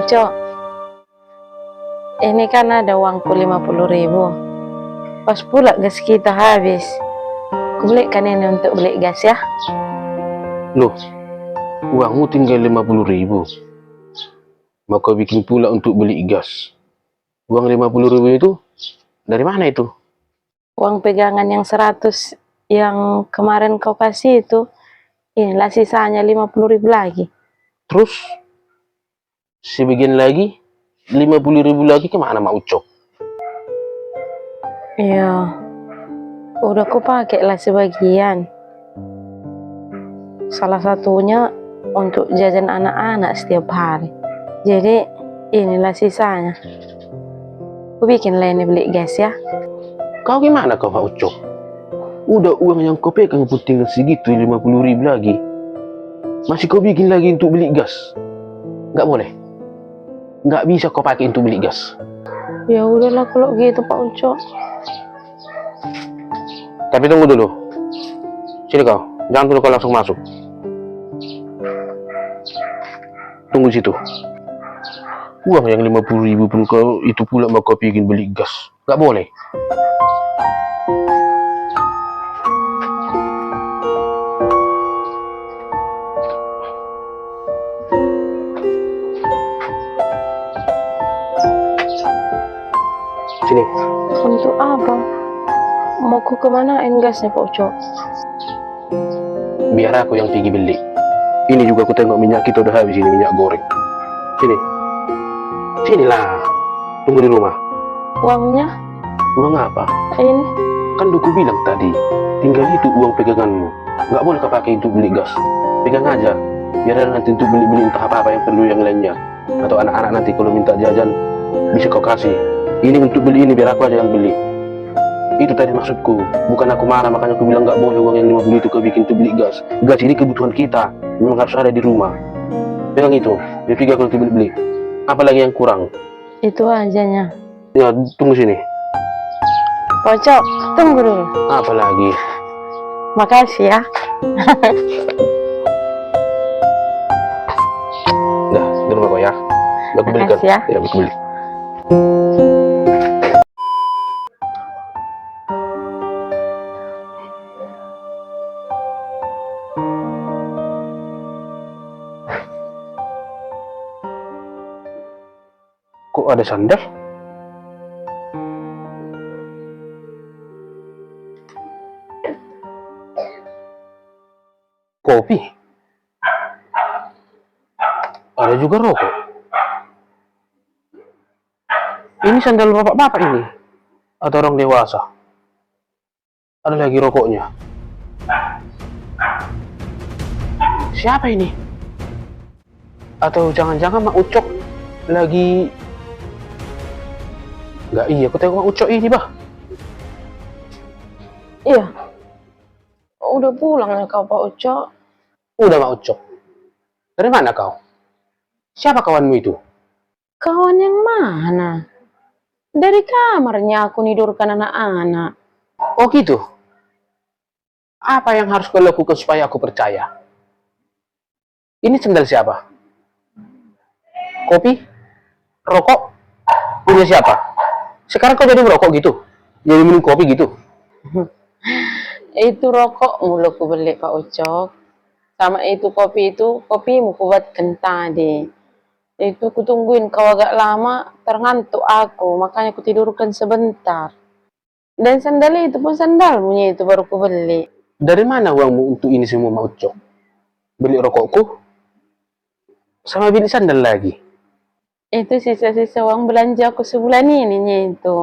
Onco, ini kan ada uangku 50.000. Pas pula gas kita habis. Aku belikan ini untuk beli gas ya. Loh, uangmu tinggal 50.000. Maka bikin pula untuk beli gas. Uang 50.000 itu dari mana itu? Uang pegangan yang 100 yang kemarin kau kasih itu, inilah sisanya 50.000 lagi. Terus sebagian lagi 50.000 lagi kemana Mak Ucok? Iya, udah aku pakai lah sebagian. Salah satunya untuk jajan anak-anak setiap hari. Jadi inilah sisanya. Aku bikin lah ini beli gas ya. Kau gimana kau Mak Ucok? Udah uang yang kau pegang pun tinggal segitu 50.000 lagi. Masih kau bikin lagi untuk beli gas? Nggak boleh. Nggak bisa kau pakai untuk beli gas. Ya udahlah kalau gitu Pak Ucok. Tapi tunggu dulu. Sini kau, jangan dulu kau langsung masuk. Tunggu di situ. Uang yang 50.000 pun kau itu pula mau kau bikin beli gas. Nggak boleh. Sini. Untuk apa? Mau ku kemanain gasnya Pak Ucok? Biar aku yang pergi beli. Ini juga aku tengok minyak kita udah habis ini, minyak goreng. Sini. Sinilah. Tunggu di rumah. Uangnya? Uang apa? Ini. Kan udah ku bilang tadi, tinggal itu uang peganganmu. Nggak boleh kau pakai untuk beli gas. Pegang aja. Biar nanti untuk beli-beli entah apa-apa yang perlu yang lainnya. Atau anak-anak nanti kalau minta jajan, bisa kau kasih. Ini untuk beli ini, biar aku aja yang beli. Itu tadi maksudku. Bukan aku marah, makanya aku bilang nggak boleh uang yang 50 itu kau bikin untuk beli gas. Gas ini kebutuhan kita. Memang harus ada di rumah. Pegang itu. Biar pergi aku nanti beli-beli. Apalagi yang kurang? Itu ajanya. Ya, tunggu sini. Pak Ucok, tunggu dulu. Apa lagi? Makasih ya. Dah, di rumah kau ya. Aku belikan. Makasih ya. Ya, aku beli. Kok ada sandal? Kopi? Ada juga rokok. Ini sandal bapak-bapak ini? Atau orang dewasa? Ada lagi rokoknya. Siapa ini? Atau jangan-jangan Mak Ucok lagi... Nggak iya, aku tengok Mak Ucok ini, bah. Iya. Udah pulang ya kau Pak Ucok? Udah Mak Ucok. Dari mana kau? Siapa kawanmu itu? Kawan yang mana? Dari kamarnya aku nidurkan anak-anak. Oh gitu? Apa yang harus kau lakukan supaya aku percaya? Ini sandal siapa? Kopi? Rokok? Punya siapa? Sekarang kau jadi merokok gitu? Jadi minum kopi gitu? Itu rokok mulu ku beli Pak Ucok. Sama itu kopi mau ku buatkan tadi. Itu ku tungguin kau agak lama, terngantuk aku, makanya ku tidurkan sebentar. Dan sandal itu pun sandalmu itu baru ku beli. Dari mana uangmu untuk ini semua Mak Ucok? Beli rokokku? Sama beli sandal lagi? Itu sisa-sisa uang belanja aku sebulan ini itu.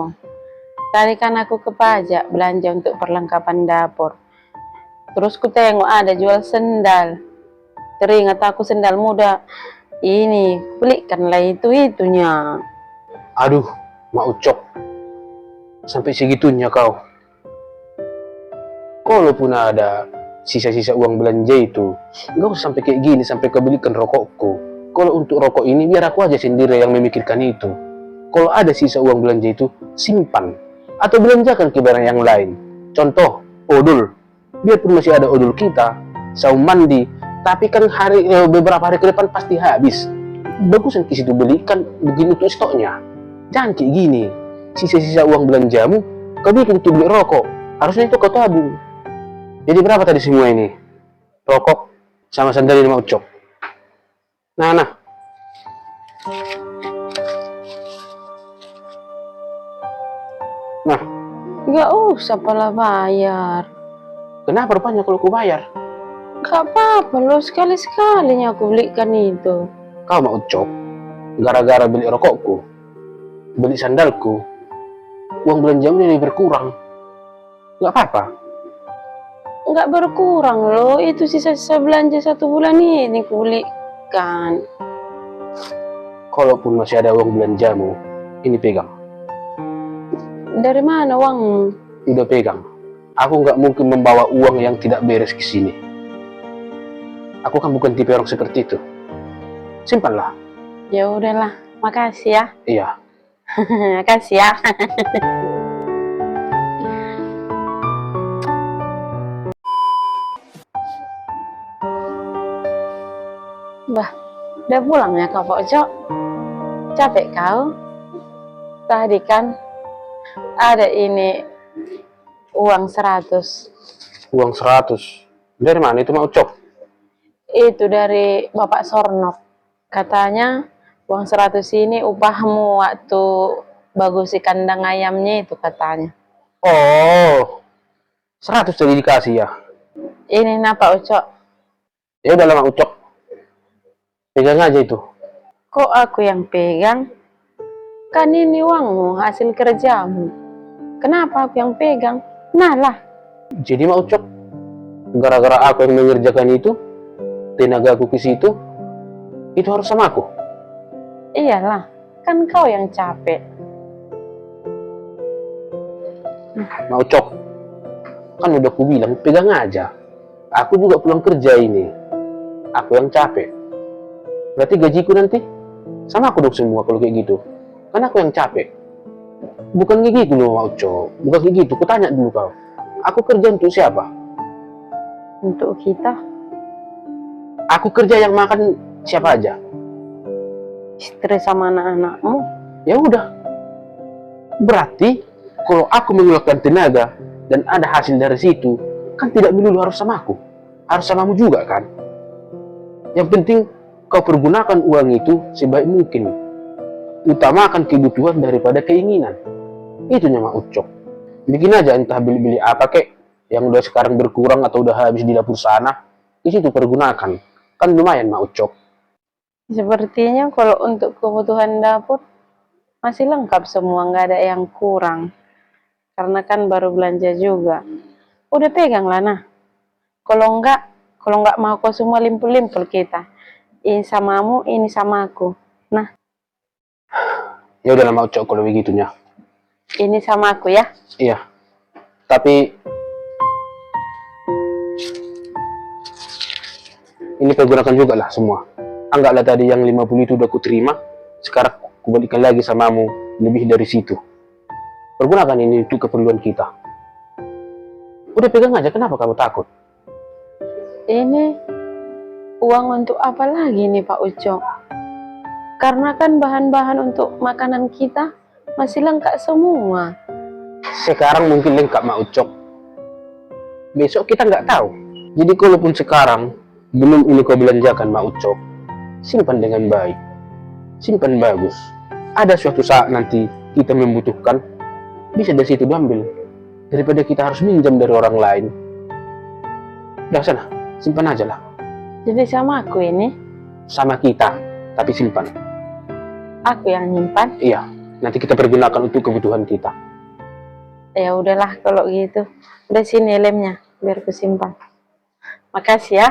Tadi kan aku ke pajak belanja untuk perlengkapan dapur. Terus ku tengok ada jual sendal. Teringat aku sendal muda. Ini, belikanlah itunya. Aduh, Mak Ucok. Sampai segitunya kau. Kalaupun ada sisa-sisa uang belanja itu, nggak usah sampai kayak gini, sampai kau belikan rokokku. Kalau untuk rokok ini, biar aku aja sendiri yang memikirkan itu. Kalau ada sisa uang belanja itu, simpan. Atau belanjakan ke barang yang lain. Contoh, odol. Biarpun masih ada odol kita, saum mandi, tapi kan beberapa hari ke depan pasti habis. bagusan ke situ belikan begini untuk stoknya. Jangan kayak gini. Sisa-sisa uang belanjamu, kau bikin untuk beli rokok. Harusnya itu kau tabung. Jadi berapa tadi semua ini? Rokok sama sandal 5 ucok. Nah. Nah, Nggak usah pala bayar. kenapa rupanya kalau ku bayar? Nggak apa-apa lo, sekali-sekalinya aku belikan itu. Kau mau ucok? Gara-gara beli rokokku, beli sandalku, uang belanjamu jadi berkurang. Nggak apa-apa. Nggak berkurang loh, itu sisa-sisa belanja 1 bulan ini aku belikan. Kalaupun masih ada uang belanjamu, ini pegang. Dari mana uangmu? Udah pegang. Aku nggak mungkin membawa uang yang tidak beres ke sini. Aku kan bukan tipe orang seperti itu. Simpanlah. Ya udahlah, makasih ya. Iya. Makasih ya. Bah, udah pulang ya kau Pak Ojo? Capek kau? Tadi kan ada ini uang 100. Uang 100. Dari mana itu mau ucok? Itu dari Bapak Sornok. Katanya uang 100 ini upahmu waktu bagusi kandang ayamnya itu katanya. Oh, 100 tadi dikasih ya. Ini nah Pak Ucok, Ya udah lama ucok. Pegang aja itu. kok aku yang pegang? Kan ini uangmu, hasil kerjamu. Kenapa aku yang pegang? Nah lah, Jadi mau ucok, gara-gara aku yang mengerjakan itu, tenaga aku ke situ, itu harus sama aku. iyalah, kan kau yang capek. Mau ucok, kan udah aku bilang pegang aja. Aku juga pulang kerja ini. Aku yang capek. Berarti gajiku nanti sama aku dong semua kalau kayak gitu. Kan aku yang capek. Bukan kayak gitu loh, mau ucok. Bukan kayak gitu. Kutanya dulu kau. Aku kerja untuk siapa? Untuk kita, Aku kerja yang makan siapa aja. istri sama anak-anakmu, Ya udah. Berarti kalau aku mengeluarkan tenaga dan ada hasil dari situ, kan tidak melulu harus sama aku. Harus samamu juga kan? Yang penting kau pergunakan uang itu sebaik mungkin. Utamakan kebutuhan daripada keinginan. Itu nama ucok. Bikin aja entah beli-beli apa kek yang udah sekarang berkurang atau udah habis di dapur sana. Di situ pergunakan. Kan lumayan mak ucok. sepertinya kalau untuk kebutuhan dapur masih lengkap semua, nggak ada yang kurang. Karena kan baru belanja juga. Udah pegang lah nah. Kalau nggak mau kau semua limpul-limpul kita. Ini samamu, ini sama aku. Nah, Ya udah lama ucok kalau begitunya. ini sama aku ya. Iya. Tapi ini pergunakan juga lah semua. Anggaplah tadi yang 50 itu udah kuterima, sekarang kubalikan lagi samamu lebih dari situ. Pergunakan ini untuk keperluan kita. Udah pegang aja, kenapa kamu takut? Ini uang untuk apa lagi nih Pak Ucok? Karena kan bahan-bahan untuk makanan kita masih lengkap semua. Sekarang mungkin lengkap mak ucok. Besok kita nggak tahu. Jadi kalaupun sekarang belum ini kau belanjakan mak ucok, simpan dengan baik. Simpan bagus. Ada suatu saat nanti kita membutuhkan, bisa dari situ diambil. Daripada kita harus minjam dari orang lain. Udah sana, simpan aja lah. Jadi sama aku ini, Sama kita, tapi simpan. aku yang nyimpan. Iya, nanti kita pergunakan untuk kebutuhan kita. Ya udahlah kalau gitu. Udah sini lemnya, biar aku simpan. Makasih ya.